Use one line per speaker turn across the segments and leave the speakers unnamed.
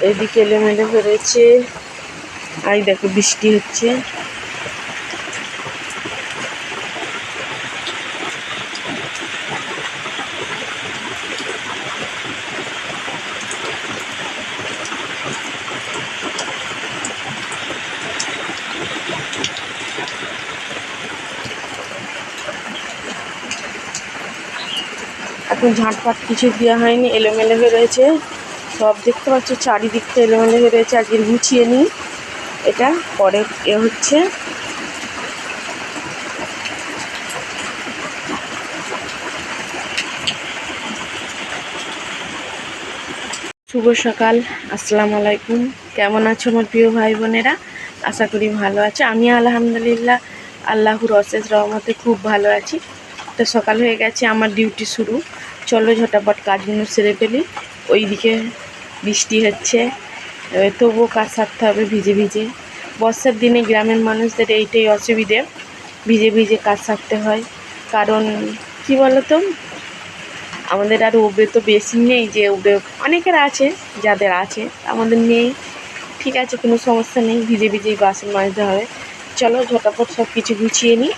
এদিকে এলোমেলো হয়েছে। আর দেখো বৃষ্টি হচ্ছে। এখন ঝাঁটপাট কিছু দেওয়া হয়নি, এলোমেলো হয়ে রয়েছে সব। দেখতে পাচ্ছ চারিদিকটা এলোমেলো হয়ে রয়েছে। আজকে গুছিয়ে নিই, এটা পরে হচ্ছে। শুভ সকাল, আসসালামু আলাইকুম। কেমন আছো আমার প্রিয় ভাই বোনেরা? আশা করি ভালো আছো। আমি আলহামদুলিল্লাহ আল্লাহর অশেষ রহমতে খুব ভালো আছি। তো সকাল হয়ে গেছে, আমার ডিউটি শুরু। চলো ঝটাপট কাজগুলো সেরে ফেলি। ওইদিকে বৃষ্টি হচ্ছে, তবুও কাজ সারতে হবে ভিজে ভিজে। বর্ষার দিনে গ্রামের মানুষদের এইটাই অসুবিধে, ভিজে ভিজে কাজ সারতে হয়। কারণ কি বলতো, আমাদের আর উবে তো বেশি নেই, যে উবে অনেকের আছে, যাদের আছে, আমাদের নেই। ঠিক আছে, কোনো সমস্যা নেই, ভিজে ভিজেই বাসন মাজতে হবে। চলো ঝটাপট সব কিছু গুছিয়ে নিই।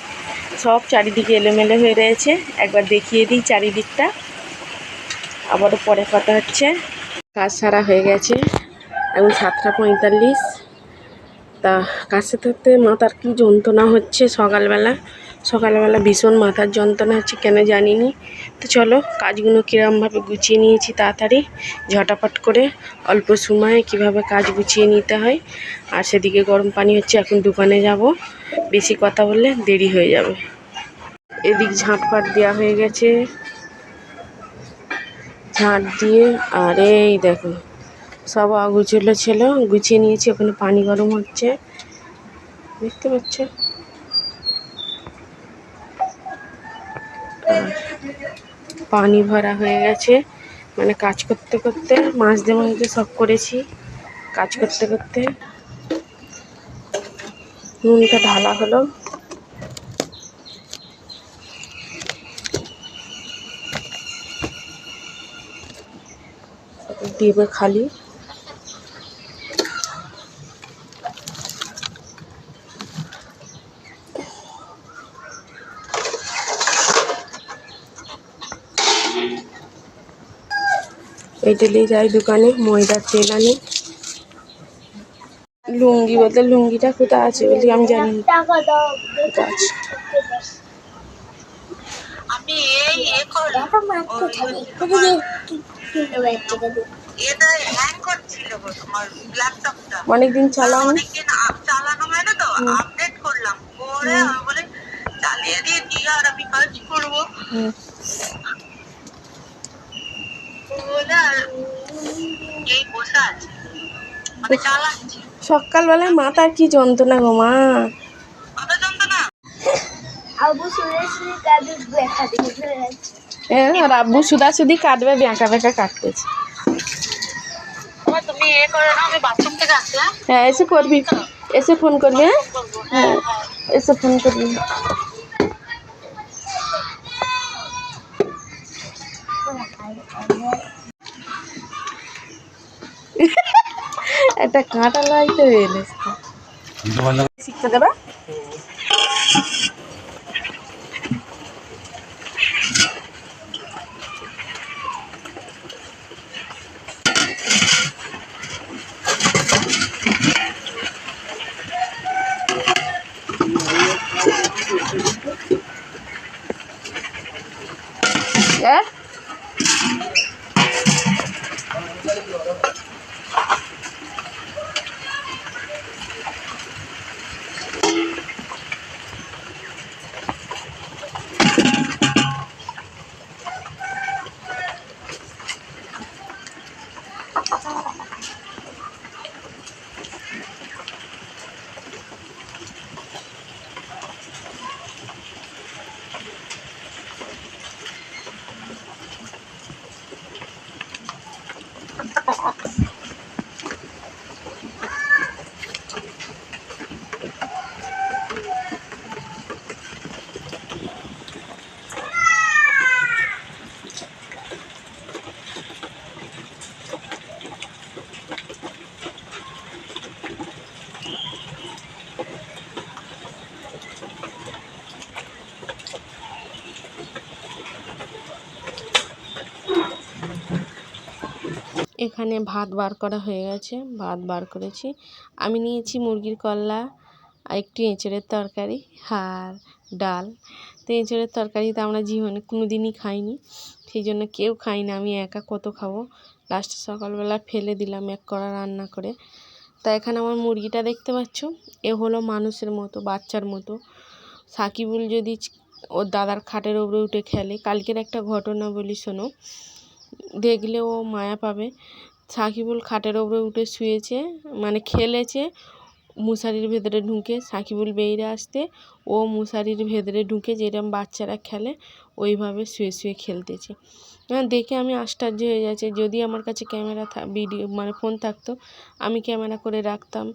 সব চারিদিকে এলোমেলো হয়ে রয়েছে, একবার দেখিয়ে দিই চারিদিকটা, আবারও পরে কথা হচ্ছে। কাজ সারা হয়ে গেছে, এখন 7:45। তা কাজ সারতে মাথার কি যন্ত্রণা হচ্ছে সকালবেলা ভীষণ মাথার যন্ত্রণা হচ্ছে, কেন জানি না। তো চলো কাজগুলো কীরকমভাবে গুছিয়ে নিয়েছি তাড়াতাড়ি ঝটাপট করে, অল্প সময়ে কিভাবে কাজ গুছিয়ে নিতে হয়। আর সেদিকে গরম পানি হচ্ছে, এখন দোকানে যাব, বেশি কথা বললে দেরি হয়ে যাবে। এদিক ঝাঁটপাট দেওয়া হয়ে গেছে, ঝাঁট দিয়ে। আর এই দেখো সব অগুছালো ছিল, গুছিয়ে নিয়েছি। ওখানে পানি গরম হচ্ছে, দেখতে পাচ্ছ। পানি ভরা হয়ে গেছে, মানে কাজ করতে করতে মাঝে সব করেছি। কাজ করতে করতে নুনটা ঢালা হলো, ডিবে খালি। এইটা নিয়ে যাই দোকানে, ময়দার তেল আনি। লুঙ্গি বলতে লুঙ্গিটা কোথায় আছে বলি আমি জানি না কোথায় আছে। অনেকদিন চালানো হয় না, তো আপডেট করলাম, করে বলে চালিয়ে দিয়েছি আর আমি কাজ করবো। সকালবেলায় মাথার কি যন্ত্রণা গো মা। আর আব্বু সুদাসুদি কাটবে, বেঁকা বেঁকা কাটতেছে। হ্যাঁ এসে করবি, এসে ফোন করবি। হ্যাঁ এসে ফোন করবি। একটা কাঁটা লাইতে এলে শিখতে দেবে। এখানে ভাত বার করা হয়ে গেছে, ভাত বার করেছি। আমি নিয়েছি মুরগির কল্লা আর একটু এঁচড়ের তরকারি আর ডাল। তো এঁচড়ের তরকারি তো আমরা জীবনে কোনো দিনই খাইনি, সেই জন্য কেউ খাই না, আমি একা কত খাবো। লাস্টে সকালবেলা ফেলে দিলাম এক কড়া রান্না করে। তা এখানে আমার মুরগিটা দেখতে পাচ্ছ, এ হলো মানুষের মতো, বাচ্চার মতো। সাকিবুল যদি ওর দাদার খাটের উপরে উঠে খেলে, কালকের একটা ঘটনা বলি শোনো, দেখলে ও মায়া পাবে। সাকিবুল খাটের উপরে উঠে শুয়েছে, মানে খেলেছে, মশারির ভেতরে ঢুকে সাকিবুল বেরিয়ে আসতে ও মশারির ভেতরে ঢুকে যেরকম বাচ্চারা খেলে ওইভাবে শুয়ে শুয়ে খেলতেছে। দেখে আমি আশ্চর্য হয়ে যাচ্ছি। যদি আমার কাছে ক্যামেরা ভিডিও মানে ফোন থাকতো, আমি ক্যামেরা করে রাখতাম।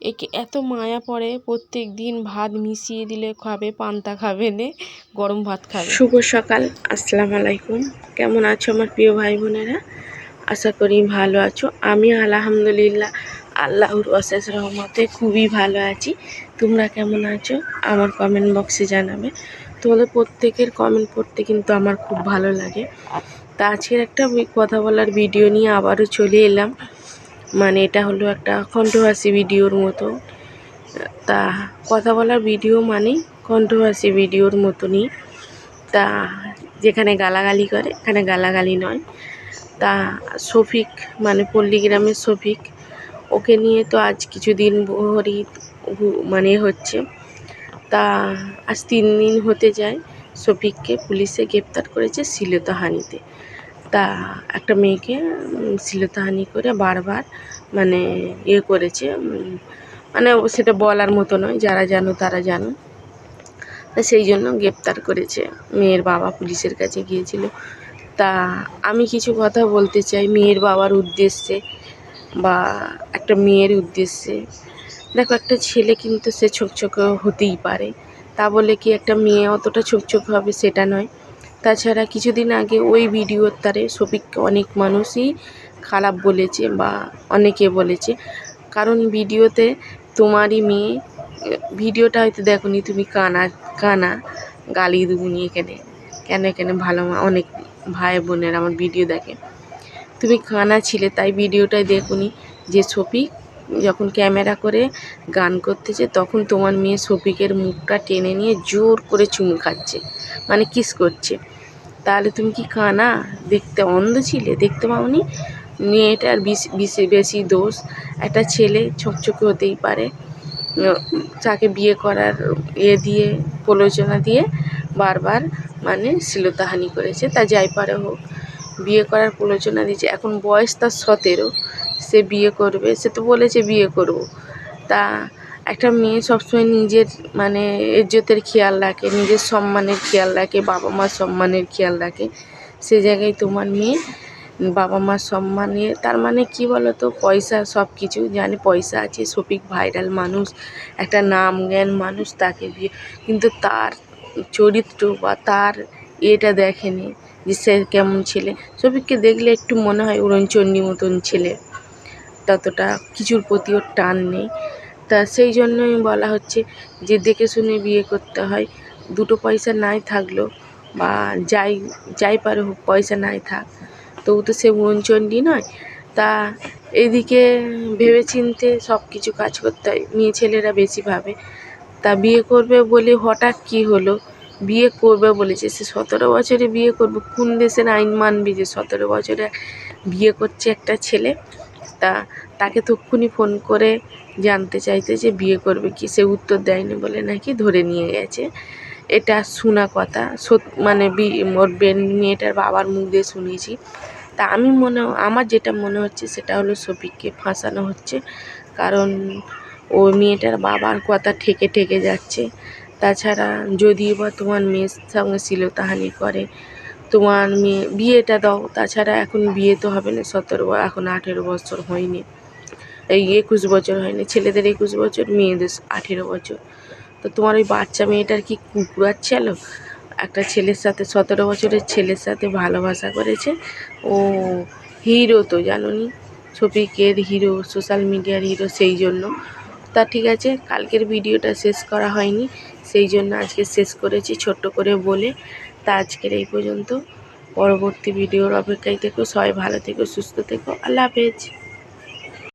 একে এত মায়া পড়ে, প্রত্যেক দিন ভাত মিশিয়ে দিলে খাবে, পান্তা খাবে, নে গরম ভাত খাবে। শুভ সকাল, আসসালামু আলাইকুম। কেমন আছো আমার প্রিয় ভাই বোনেরা? আশা করি ভালো আছো। আমি আলহামদুলিল্লাহ আল্লাহর অশেষ রহমতে খুবই ভালো আছি। তোমরা কেমন আছো আমার কমেন্ট বক্সে জানাবে। তোমাদের প্রত্যেকের কমেন্ট পড়তে কিন্তু আমার খুব ভালো লাগে। তা আজকের একটা কথা বলার ভিডিও নিয়ে আবারও চলে এলাম। মানে এটা হলো একটা কন্ট্রোভার্সি ভিডিওর মতো। তা কথা বলার ভিডিও মানেই কন্ট্রোভার্সি ভিডিওর মতনই। তা যেখানে গালাগালি করে এখানে গালাগালি নয়। তা শফিক মানে পল্লীগ্রামের শফিক, ওকে নিয়ে তো আজ কিছুদিন ভরি মানে হচ্ছে। তা আজ 3 দিন হতে যায় শফিককে পুলিশে গ্রেপ্তার করেছে শ্লীলতাহানিতে। তা একটা মেয়েকে শ্লীলতাহানি করে বারবার মানে করেছে, মানে সেটা বলার মতো নয়, যারা জানো তারা জানো। তা সেই জন্য গ্রেপ্তার করেছে। মেয়ের বাবা পুলিশের কাছে গিয়েছিল। তা আমি কিছু কথা বলতে চাই মেয়ের বাবার উদ্দেশ্যে বা একটা মেয়ের উদ্দেশ্যে। দেখো, একটা ছেলে কিন্তু সে ছোকছোকে হতেই পারে, তা বলে কি একটা মেয়ে অতটা ছোকছোকে হবে সেটা নয়। তাছাড়া কিছুদিন আগে ওই ভিডিওর তারে শফিককে অনেক মানুষই খারাপ বলেছে বা অনেকে বলেছে, কারণ ভিডিওতে তোমারই মেয়ে, ভিডিওটা হয়তো দেখোনি তুমি, কানা কানা গালি দুগুনি এখানে কেন এখানে ভালো অনেক ভাই বোনের আমার ভিডিও দেখে, তুমি কানা ছিলে তাই ভিডিওটাই দেখুনি। যে শফিক যখন ক্যামেরা করে গান করতেছে তখন তোমার মেয়ে শফিকের মুখটা টেনে নিয়ে জোর করে চুমু খাচ্ছে, মানে কিস করছে। তাহলে তুমি কি কানা, দেখতে অন্ধ ছিলে, দেখতে পাওনি? মেয়েটার বেশি দোষ। একটা ছেলে ছোকছোকে হতেই পারে, তাকে বিয়ে করার দিয়ে প্রলোচনা দিয়ে বারবার মানে শ্লীলতাহানি করেছে। তা যাই পারে হোক, বিয়ে করার প্রলোচনা দিয়েছে। এখন বয়স তার 17, সে বিয়ে করবে, সে তো বলেছে বিয়ে করব। তা একটা মেয়ে সবসময় নিজের মানে ইজ্জতের খেয়াল রাখে, নিজের সম্মানের খেয়াল রাখে, বাবা মার সম্মানের খেয়াল রাখে। সে জায়গায় তোমার মেয়ে বাবা মার সম্মানে, তার মানে কি বলো তো, পয়সা সব কিছু জানে, পয়সা আছে, শফিক ভাইরাল মানুষ, একটা নাম জ্ঞান মানুষ, তাকে বিয়ে, কিন্তু তার চরিত্র বা তার এটা দেখেনি যে সে কেমন ছেলে। শফিককে দেখলে একটু মনে হয় উড়নচণ্ডী মতন ছেলে, ততটা কিছুর প্রতি ওর টান নেই। তা সেই জন্যই বলা হচ্ছে যে দেখে শুনে বিয়ে করতে হয়। দুটো পয়সা নাই থাকলেও বা যাই পারে হোক, পয়সা নাই থাক, তবু তো সে উড়নচণ্ডী নয়। তা এদিকে ভেবেচিন্তে সব কিছু কাজ করতে হয়, মেয়ে ছেলেরা বেশি ভাবে। তা বিয়ে করবে বলে হঠাৎ কি হলো, বিয়ে করবে বলেছে, সে 17 বছরে বিয়ে করবে, কোন দেশের আইন মানবি যে 17 বছরে বিয়ে করছে একটা ছেলে? তা তাকে তক্ষুনি ফোন করে জানতে চাইতে যে বিয়ে করবে কি, সে উত্তর দেয়নি বলে নাকি ধরে নিয়ে গেছে। এটা শোনা কথা, মানে ওর মেয়েটার বাবার মুখ দিয়ে শুনেছি। তা আমার যেটা মনে হচ্ছে সেটা হলো শফিককে ফাঁসানো হচ্ছে, কারণ ও মেয়েটার বাবার কথা ঠেকে ঠেকে যাচ্ছে। তাছাড়া যদিও বা তোমার মেয়ের সঙ্গে শ্লীলতাহানি করে, তোমার মেয়ে বিয়েটা দাও। তাছাড়া এখন বিয়ে তো হবে না, 17, এখন 18 বছর হয়নি, এই 21 বছর হয়নি, ছেলেদের 21 বছর, মেয়েদের 18 বছর। তো তোমার ওই বাচ্চা মেয়েটার কি কুকুরার ছিল? একটা ছেলের সাথে, 17 বছরের ছেলের সাথে ভালোবাসা করেছে। ও হিরো তো জানোনি, শফিকের হিরো, সোশ্যাল মিডিয়ার হিরো, সেই জন্য। তা ঠিক আছে, কালকের ভিডিওটা শেষ করা হয়নি, সেই জন্য আজকে শেষ করেছি ছোট্ট করে বলে। তা আজকের এই পর্যন্ত। পরবর্তী ভিডিওর অপেক্ষায় থেকো। সবাই ভালো থেকো, সুস্থ থেকো। আল্লাহ হাফেজ।